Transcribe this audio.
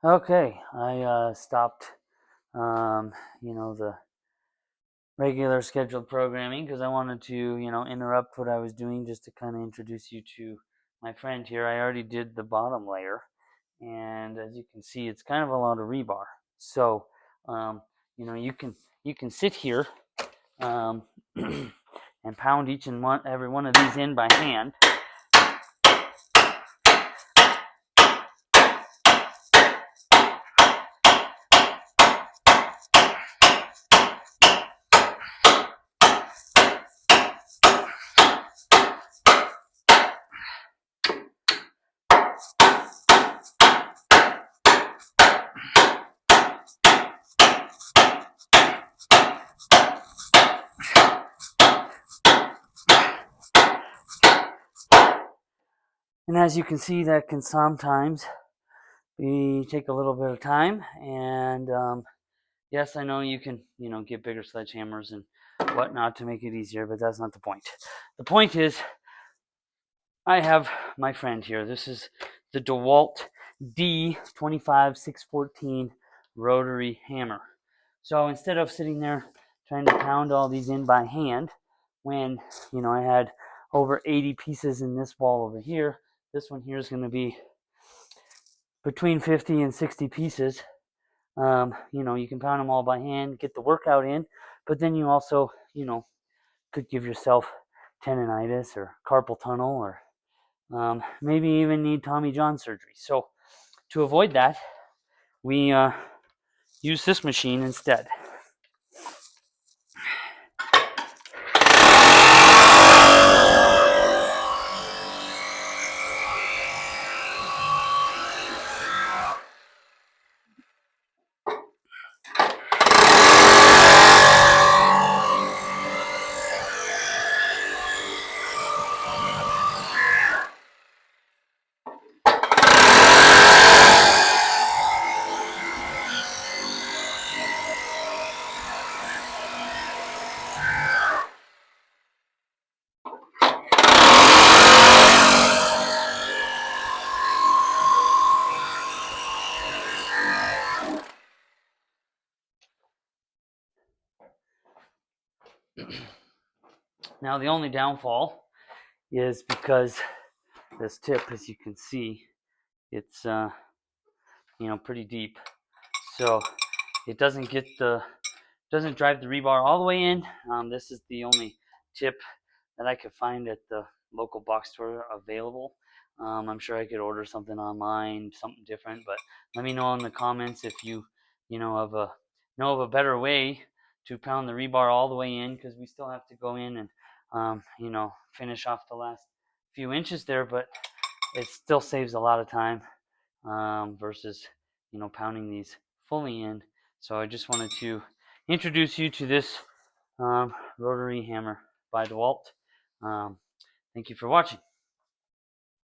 Okay, I stopped, the regular scheduled programming because I wanted to, interrupt what I was doing just to kind of introduce you to my friend here. I already did the bottom layer, and as you can see, it's kind of a lot of rebar. So, um, you can sit here um, and pound each and every one of these in by hand. And as you can see, that can sometimes take a little bit of time. And yes, I know you can, get bigger sledgehammers and whatnot to make it easier, but that's not the point. The point is, I have my friend here. This is the DeWalt D25614 rotary hammer. So instead of sitting there trying to pound all these in by hand, when I had over 80 pieces in this wall over here, this one here is going to be between 50 and 60 pieces. You can pound them all by hand, get the workout in, but then you also, could give yourself tendonitis or carpal tunnel, or maybe even need Tommy John surgery. So to avoid that, we use this machine instead. Now the only downfall is because this tip, as you can see, it's pretty deep, so it doesn't drive the rebar all the way in. This is the only tip that I could find at the local box store available. I'm sure I could order something online, something different, but let me know in the comments if you know of a better way to pound the rebar all the way in, because we still have to go in and finish off the last few inches there, but it still saves a lot of time versus pounding these fully in. So I just wanted to introduce you to this rotary hammer by DeWalt. Thank you for watching.